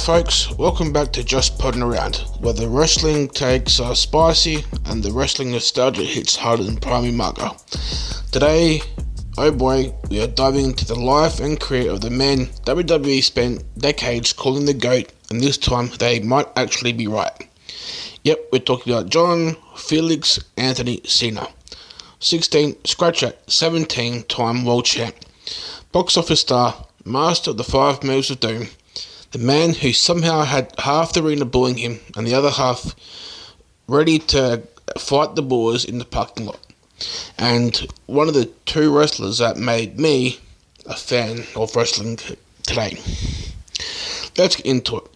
folks, welcome back to Just Podding Around, where the wrestling takes are spicy and the wrestling nostalgia hits harder than primary marker. Today, oh boy, we are diving into the life and career of the man WWE spent decades calling the GOAT, and this time they might actually be right. Yep, we're talking about John Felix Anthony Cena. 17-time world champ, box office star, master of the 5 moves of doom, the man who somehow had half the arena booing him and the other half ready to fight the boys in the parking lot. And one of the 2 wrestlers that made me a fan of wrestling today. Let's get into it.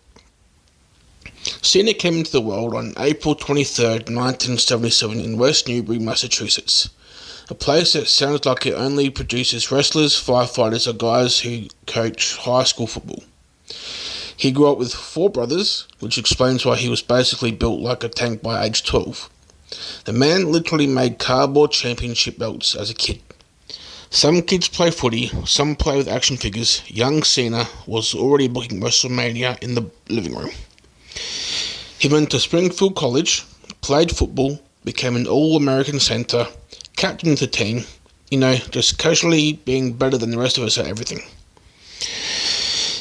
Cena came into the world on April 23rd, 1977 in West Newbury, Massachusetts. A place that sounds like it only produces wrestlers, firefighters, or guys who coach high school football. He grew up with 4 brothers, which explains why he was basically built like a tank by age 12. The man literally made cardboard championship belts as a kid. Some kids play footy, some play with action figures. Young Cena was already booking WrestleMania in the living room. He went to Springfield College, played football, became an All-American center, captain of the team, just casually being better than the rest of us at everything.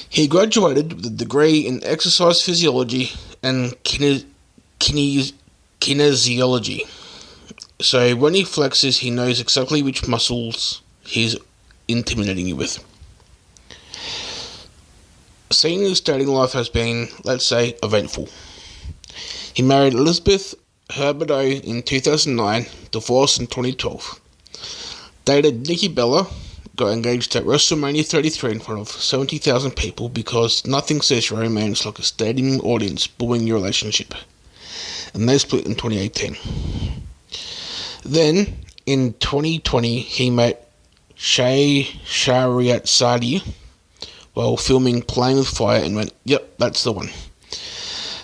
He graduated with a degree in exercise physiology and kinesiology. So when he flexes, he knows exactly which muscles he's intimidating you with. Cena's dating life has been, let's say, eventful. He married Elizabeth Herberto in 2009, divorced in 2012. Dated Nikki Bella, got engaged at WrestleMania 33 in front of 70,000 people because nothing says romance like a stadium audience booing your relationship. And they split in 2018. Then, in 2020, he met Shay Shariatsadi while filming Playing with Fire and went, yep, that's the one.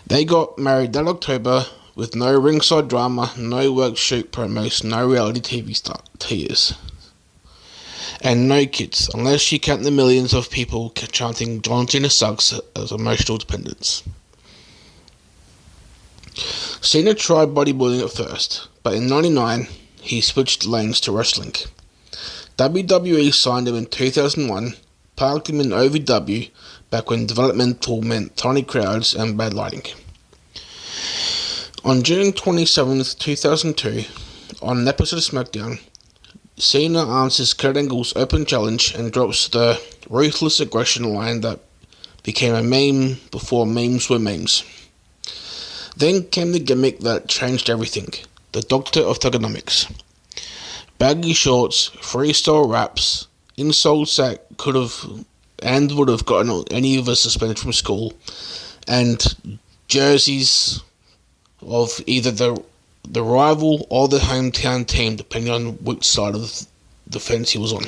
They got married that October with no ringside drama, no work shoot promos, no reality TV tears. And no kids, unless you count the millions of people chanting John Cena sucks as emotional dependence. Cena tried bodybuilding at first, but in 1999, he switched lanes to wrestling. WWE signed him in 2001, parked him in OVW, back when developmental meant tiny crowds and bad lighting. On June 27, 2002, on an episode of SmackDown, Cena answers Kurt Angle's open challenge and drops the ruthless aggression line that became a meme before memes were memes. Then came the gimmick that changed everything, the Doctor of Thugonomics. Baggy shorts, freestyle raps, insults that could have and would have gotten any of us suspended from school, and jerseys of either the rival or the hometown team, depending on which side of the fence he was on.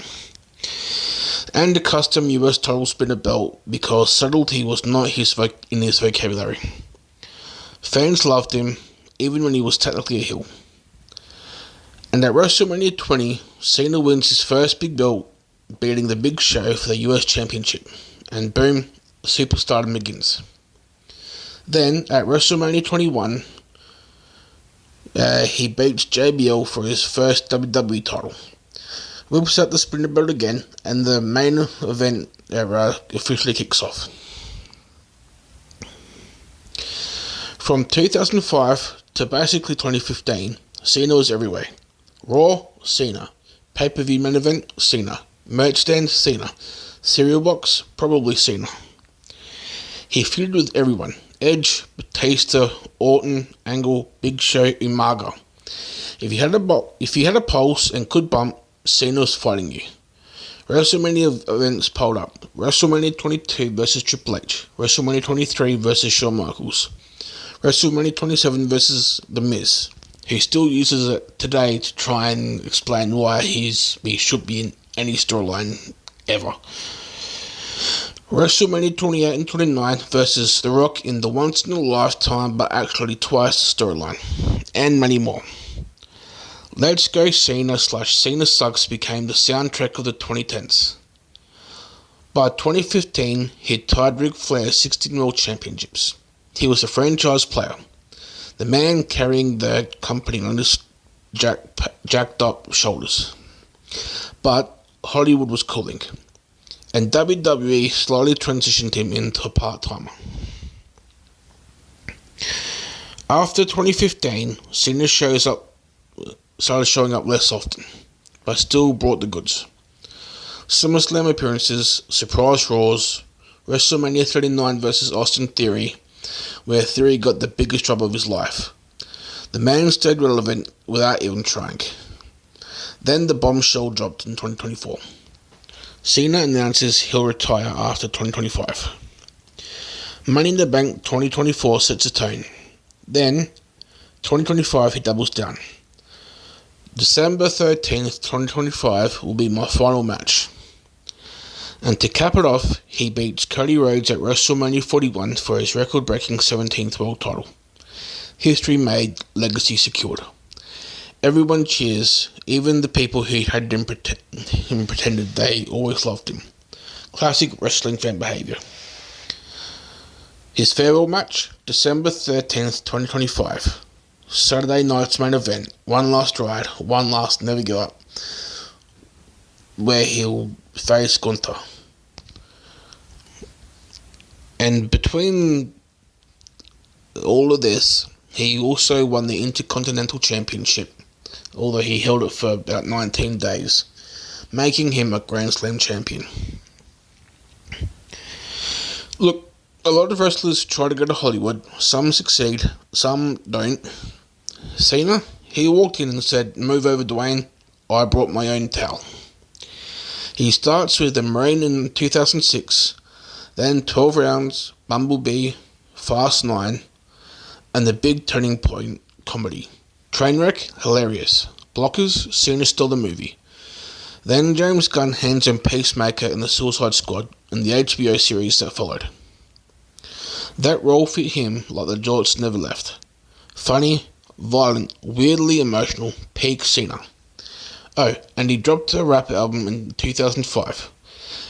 And a custom US title spinner belt, because subtlety was not in his vocabulary. Fans loved him, even when he was technically a heel. And at WrestleMania 20, Cena wins his first big belt, beating the Big Show for the US Championship. And boom, superstardom begins. Then, at WrestleMania 21, he beats JBL for his first WWE title. Whips out the spinner belt again, and the main event era officially kicks off. From 2005 to basically 2015, Cena was everywhere. Raw, Cena. Pay-per-view main event, Cena. Merch stand, Cena. Cereal box, probably Cena. He feuded with everyone. Edge, Batista, Orton, Angle, Big Show, Umaga. If you had a pulse and could bump, Cena was fighting you. WrestleMania events piled up. WrestleMania 22 versus Triple H. WrestleMania 23 versus Shawn Michaels. WrestleMania 27 versus The Miz, who still uses it today to try and explain why he should be in any storyline ever. WrestleMania 28 and 29 versus The Rock in the once-in-a-lifetime but actually twice storyline, and many more. Let's Go Cena / Cena Sucks became the soundtrack of the 2010s. By 2015, he had tied Ric Flair's 16 World Championships. He was a franchise player, the man carrying the company on his jacked up shoulders. But Hollywood was cooling, and WWE slowly transitioned him into a part-timer. After 2015, Cena started showing up less often, but still brought the goods. SummerSlam appearances, surprise Raws, WrestleMania 39 vs Austin Theory, where Theory got the biggest job of his life. The man stayed relevant without even trying. Then the bombshell dropped in 2024. Cena announces he'll retire after 2025. Money in the Bank 2024 sets a tone. Then, 2025 he doubles down. December 13th, 2025 will be my final match. And to cap it off, he beats Cody Rhodes at WrestleMania 41 for his record-breaking 17th world title. History made, legacy secured. Everyone cheers, even the people who had him pretended they always loved him. Classic wrestling fan behaviour. His farewell match, December 13th, 2025. Saturday night's main event, one last ride, one last never give up, where he'll face Gunther. And between all of this, he also won the Intercontinental Championship, although he held it for about 19 days, making him a Grand Slam champion. Look, a lot of wrestlers try to go to Hollywood. Some succeed, some don't. Cena, he walked in and said, "Move over, Dwayne. I brought my own towel." He starts with the Marine in 2006, then 12 Rounds, Bumblebee, Fast 9, and the big turning point, comedy. Trainwreck, hilarious. Blockers, Cena stole the movie. Then James Gunn hands him Peacemaker in the Suicide Squad and the HBO series that followed. That role fit him like the jorts never left. Funny, violent, weirdly emotional, peak Cena. Oh, and he dropped a rap album in 2005.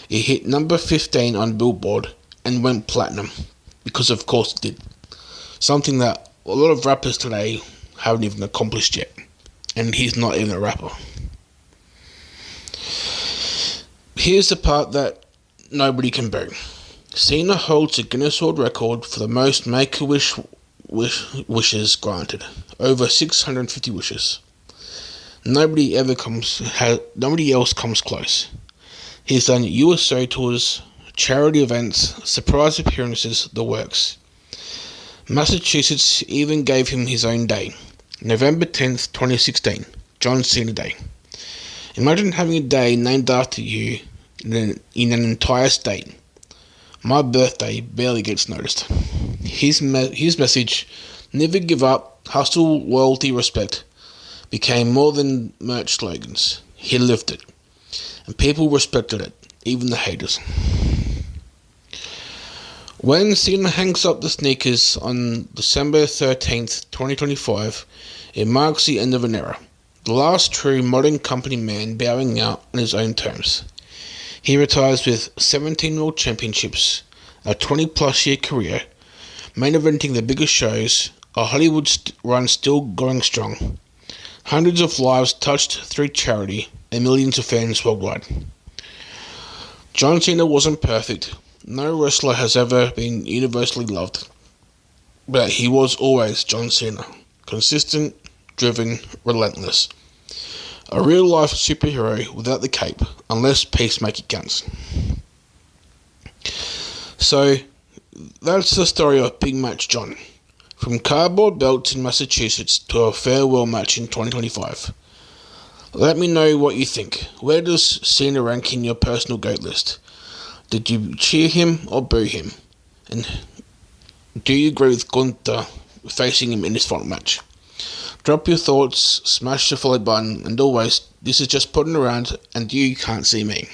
It hit number 15 on Billboard and went platinum, because of course it did. Something that a lot of rappers today haven't even accomplished yet. And he's not even a rapper. Here's the part that nobody can boo. Cena holds a Guinness World Record for the most Make-A-Wish wishes granted. Over 650 wishes. Nobody else comes close. He's done USO tours, charity events, surprise appearances, the works. Massachusetts even gave him his own day. November 10th, 2016. John Cena Day. Imagine having a day named after you in an entire state. My birthday barely gets noticed. His message, never give up, hustle, loyalty, respect, became more than merch slogans. He lived it. And people respected it, even the haters. When Cena hangs up the sneakers on December 13th, 2025, it marks the end of an era. The last true modern company man bowing out on his own terms. He retires with 17 World Championships, a 20-plus year career, main eventing the biggest shows, a Hollywood run still going strong, hundreds of lives touched through charity, and millions of fans worldwide. John Cena wasn't perfect. No wrestler has ever been universally loved, but he was always John Cena. Consistent, driven, relentless. A real-life superhero without the cape, unless Peacemaker counts. So, that's the story of Big Match John. From cardboard belts in Massachusetts to a farewell match in 2025. Let me know what you think. Where does Cena rank in your personal GOAT list? Did you cheer him or boo him? And do you agree with Gunther facing him in his final match? Drop your thoughts, smash the follow button, and always, this is just putting around and you can't see me.